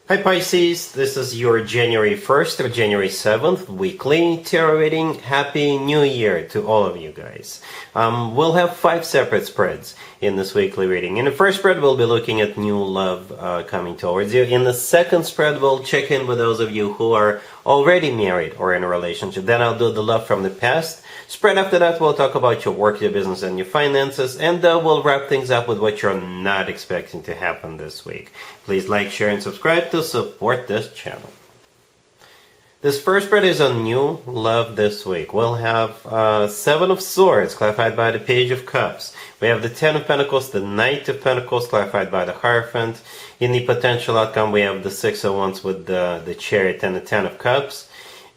Hi Pisces, this is your January 1st or January 7th weekly tarot reading. Happy New Year to all of you guys. We'll have 5 separate spreads in this weekly reading. In the first spread, we'll be looking at new love coming towards you. In the second spread, we'll check in with those of you who are already married or in a relationship. Then I'll do the love from the past. Spread after that, we'll talk about your work, your business, and your finances, and we'll wrap things up with what you're not expecting to happen this week. Please like, share, and subscribe to support this channel. This first spread is on new love this week. We'll have 7 of Swords, clarified by the Page of Cups. We have the 10 of Pentacles, the Knight of Pentacles, clarified by the Hierophant. In the potential outcome, we have the 6 of Wands with the Chariot and the 10 of Cups.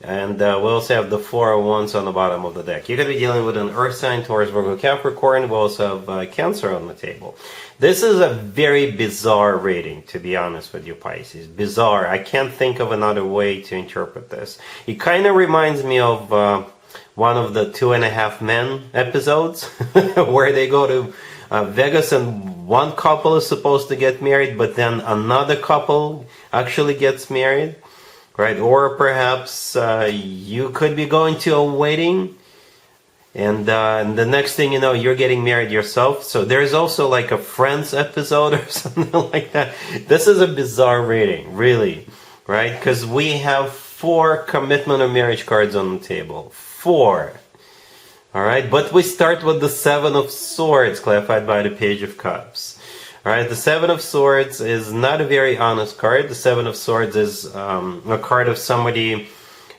And we also have the 4 of Wands on the bottom of the deck. You're going to be dealing with an Earth sign, Taurus, Virgo, Capricorn. We also have Cancer on the table. This is a very bizarre reading, to be honest with you, Pisces. Bizarre. I can't think of another way to interpret this. It kind of reminds me of one of the 2.5 Men episodes, where they go to Vegas and one couple is supposed to get married, but then another couple actually gets married. Right, or perhaps you could be going to a wedding, and the next thing you know, you're getting married yourself. So there's also like a Friends episode or something like that. This is a bizarre reading, really, right? Because we have 4 commitment or marriage cards on the table. 4. All right, but we start with the 7 of Swords, clarified by the Page of Cups. Alright, the 7 of Swords is not a very honest card. The 7 of Swords is a card of somebody,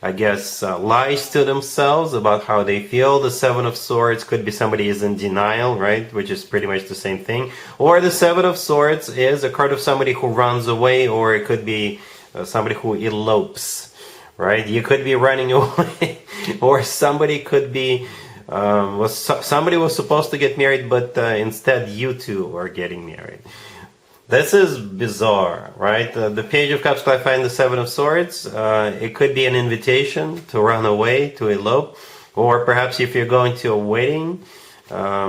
I guess, lies to themselves about how they feel. The 7 of Swords could be somebody is in denial, right? Which is pretty much the same thing. Or the 7 of Swords is a card of somebody who runs away, or it could be somebody who elopes, right? You could be running away, or somebody could be... somebody was supposed to get married, but instead you two are getting married. This is bizarre, right? The Page of Cups clarifying the 7 of Swords. It could be an invitation to run away, to elope, or perhaps if you're going to a wedding,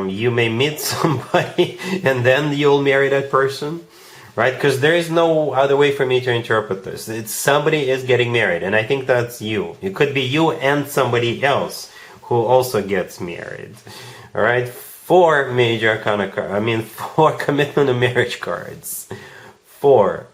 you may meet somebody and then you'll marry that person, right? Because there is no other way for me to interpret this. It's somebody is getting married, and I think that's you. It could be you and somebody else who also gets married. All right, 4 major arcana cards. 4 commitment and marriage cards. 4.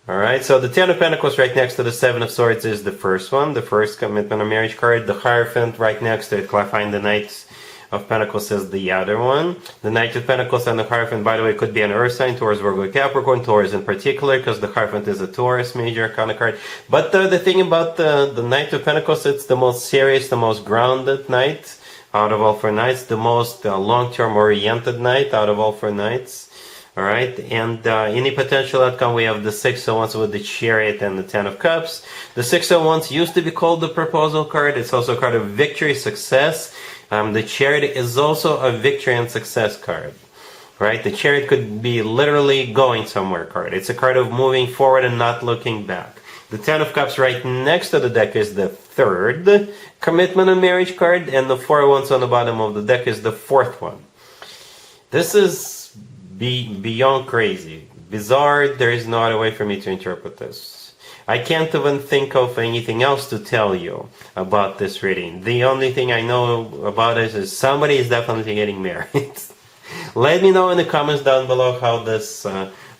All right, so the 10 of Pentacles right next to the 7 of Swords is the first one, the first commitment and marriage card. The Hierophant right next to it, clarifying the Knight of Pentacles, is the other one. The Knight of Pentacles and the Hierophant, by the way, could be an Earth sign, Taurus, Virgo, Capricorn, Taurus in particular, because the Hierophant is a Taurus major arcana card. But the thing about the Knight of Pentacles, it's the most serious, the most grounded knight out of all 4 knights, the most long-term oriented knight out of all 4 knights. All right, and in the potential outcome, we have the 6 of Wands with the Chariot and the 10 of Cups. The 6 of Wands used to be called the proposal card. It's also a card of victory, success. The Chariot is also a victory and success card, right? The Chariot could be literally going somewhere card. It's a card of moving forward and not looking back. The 10 of Cups right next to the deck is the 3rd commitment and marriage card, and the 4 of Wands on the bottom of the deck is the 4th one. This is beyond crazy. Bizarre. There is no other way for me to interpret this. I can't even think of anything else to tell you about this reading. The only thing I know about it is somebody is definitely getting married. Let me know in the comments down below how this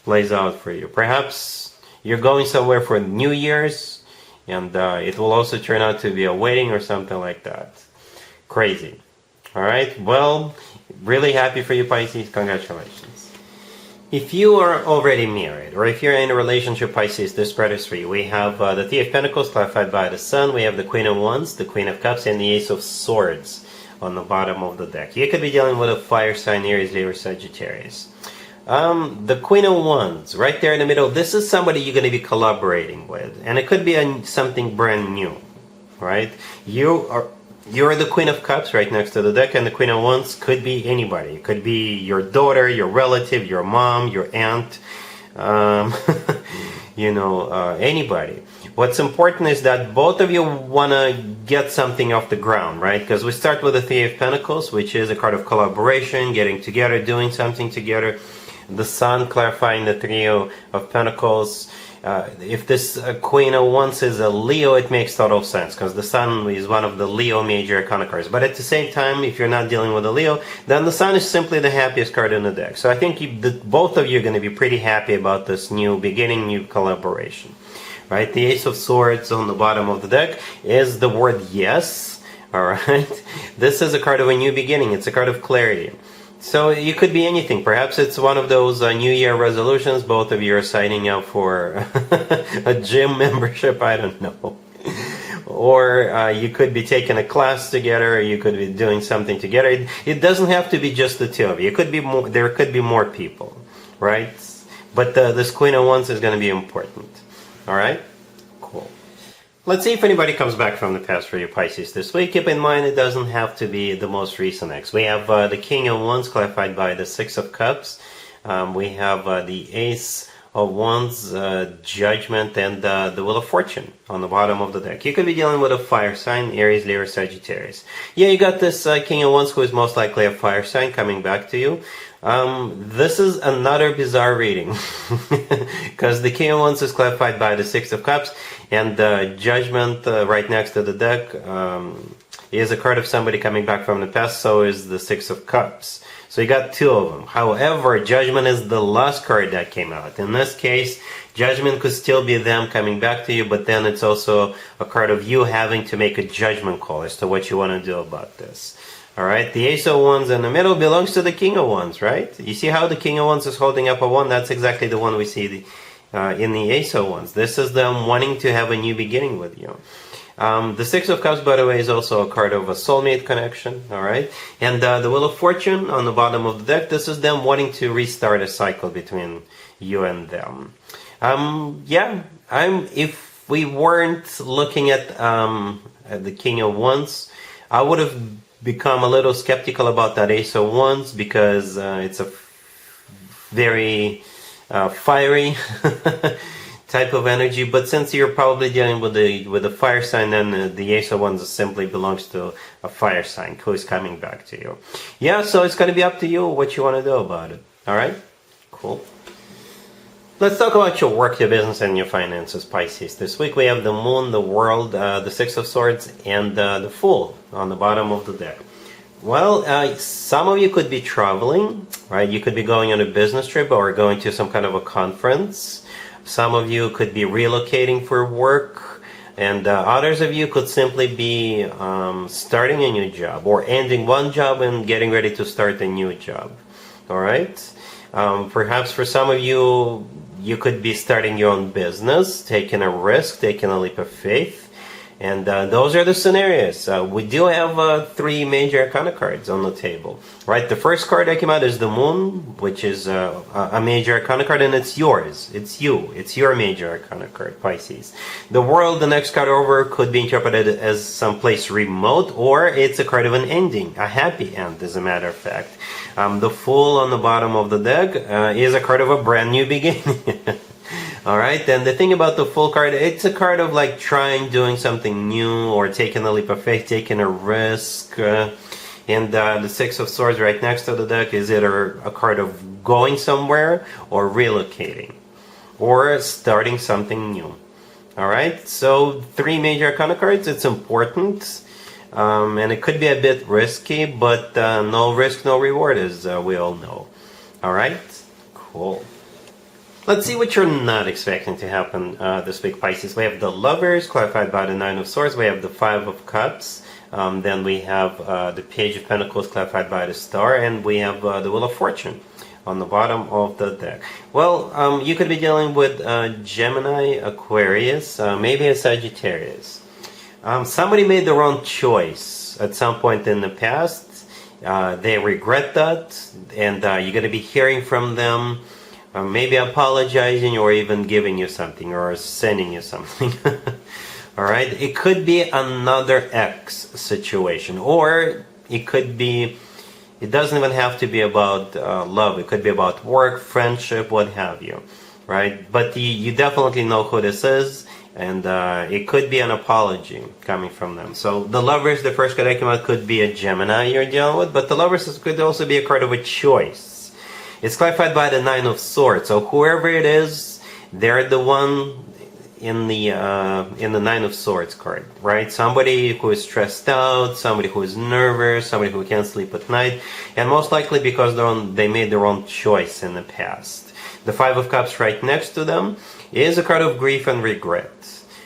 plays out for you. Perhaps you're going somewhere for New Year's, and it will also turn out to be a wedding or something like that. Crazy. Alright, well, really happy for you, Pisces. Congratulations. If you are already married, or if you're in a relationship, Pisces, this spread is for you. We have the 3 of Pentacles clarified by the Sun. We have the Queen of Wands, the Queen of Cups, and the Ace of Swords on the bottom of the deck. You could be dealing with a fire sign, Aries, Leo, or Sagittarius. The Queen of Wands, right there in the middle, this is somebody you're going to be collaborating with. And it could be something brand new, right? You're the Queen of Cups right next to the deck, and the Queen of Wands could be anybody. It could be your daughter, your relative, your mom, your aunt, anybody. What's important is that both of you want to get something off the ground, right? Because we start with the 3 of Pentacles, which is a card of collaboration, getting together, doing something together. the Sun clarifying the Trio of Pentacles. If this Queen of Wands is a Leo, it makes total sense because the Sun is one of the Leo major arcana cards. But at the same time, if you're not dealing with a Leo, then the Sun is simply the happiest card in the deck. So I think both of you are going to be pretty happy about this new beginning, new collaboration. Right? The Ace of Swords on the bottom of the deck is the word yes. Alright? This is a card of a new beginning. It's a card of clarity. So it could be anything. Perhaps it's one of those New Year resolutions. Both of you are signing up for a gym membership. I don't know. Or you could be taking a class together. Or you could be doing something together. It doesn't have to be just the two of you. It could be more. There could be more people, right? But this Queen of Wands is going to be important. All right. Cool. Let's see if anybody comes back from the past for you, Pisces, this week. Keep in mind, it doesn't have to be the most recent ex. We have the King of Wands clarified by the Six of Cups. We have the Ace of Wands, Judgment, and the Wheel of Fortune on the bottom of the deck. You could be dealing with a fire sign, Aries, Leo, Sagittarius. Yeah, you got this King of Wands who is most likely a fire sign coming back to you. This is another bizarre reading because the King of Wands is clarified by the Six of Cups, and Judgment right next to the deck is a card of somebody coming back from the past. So is the Six of Cups. So you got two of them. However, Judgment is the last card that came out. In this case, Judgment could still be them coming back to you, but then it's also a card of you having to make a judgment call as to what you want to do about this. Alright, the Ace of Wands in the middle belongs to the King of Wands, right? You see how the King of Wands is holding up a wand? That's exactly the one we see in the Ace of Wands. This is them wanting to have a new beginning with you. The Six of Cups, by the way, is also a card of a soulmate connection, alright? And the Wheel of Fortune on the bottom of the deck, this is them wanting to restart a cycle between you and them. If we weren't looking at the King of Wands, I would have become a little skeptical about that Ace of Wands because it's a very fiery type of energy. But since you're probably dealing with the fire sign, then the Ace of Wands simply belongs to a fire sign who is coming back to you. Yeah, so it's going to be up to you what you want to do about it. All right, cool. Let's talk about your work, your business, and your finances, Pisces. This week we have the Moon, the World, the Six of Swords, and the Fool on the bottom of the deck. Well, some of you could be traveling, right? You could be going on a business trip or going to some kind of a conference. Some of you could be relocating for work, and others of you could simply be starting a new job or ending one job and getting ready to start a new job. All right? Perhaps for some of you, you could be starting your own business, taking a risk, taking a leap of faith. And those are the scenarios. We do have three major arcana cards on the table, right? The first card that came out is the Moon, which is a major arcana card, and it's yours. It's you. It's your major arcana card, Pisces. The World, the next card over, could be interpreted as someplace remote, or it's a card of an ending, a happy end, as a matter of fact. The Fool on the bottom of the deck is a card of a brand new beginning. Alright, and the thing about the Fool card, it's a card of like doing something new or taking a leap of faith, taking a risk. And the Six of Swords right next to the deck is either a card of going somewhere or relocating or starting something new. Alright, so three major arcana cards, it's important. And it could be a bit risky, but no risk, no reward, as we all know. Alright, cool. Let's see what you're not expecting to happen this week, Pisces. We have the Lovers, clarified by the Nine of Swords. We have the Five of Cups. Then we have the Page of Pentacles, clarified by the Star. And we have the Wheel of Fortune on the bottom of the deck. Well, you could be dealing with Gemini, Aquarius, maybe a Sagittarius. Somebody made the wrong choice at some point in the past. They regret that. And you're going to be hearing from them. Maybe apologizing or even giving you something or sending you something. Alright, it could be another ex situation, or it could be, it doesn't even have to be about love. It could be about work, friendship, what have you. Right, but you definitely know who this is, and it could be an apology coming from them. So the Lovers, the first card that came out, could be a Gemini you're dealing with, but the Lovers could also be a card of a choice. It's clarified by the Nine of Swords. So whoever it is, they're the one in the Nine of Swords card, right? Somebody who is stressed out, somebody who is nervous, somebody who can't sleep at night, and most likely because they made their own choice in the past. The Five of Cups right next to them is a card of grief and regret.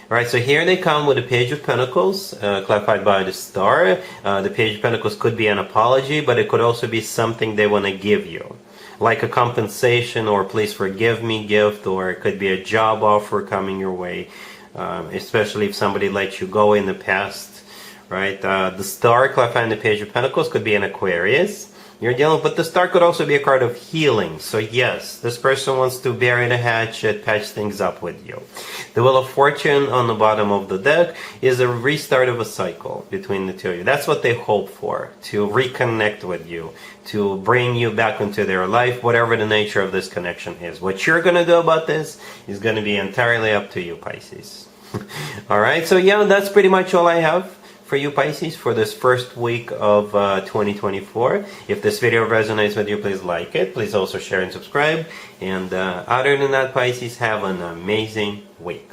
Alright, so here they come with the Page of Pentacles, clarified by the Star. The Page of Pentacles could be an apology, but it could also be something they want to give you. Like a compensation or please forgive me gift, or it could be a job offer coming your way, especially if somebody let you go in the past, right? The Star, clarifying the Page of Pentacles, could be an Aquarius. You're dealing, but the Star could also be a card of healing. So yes, this person wants to bury the hatchet, patch things up with you. The Wheel of Fortune on the bottom of the deck is a restart of a cycle between the two of you. That's what they hope for, to reconnect with you, to bring you back into their life, whatever the nature of this connection is. What you're going to do about this is going to be entirely up to you, Pisces. Alright, so yeah, that's pretty much all I have for you, Pisces, for this first week of 2024. If this video resonates with you, please like it. Please also share and subscribe. And other than that, Pisces, have an amazing week.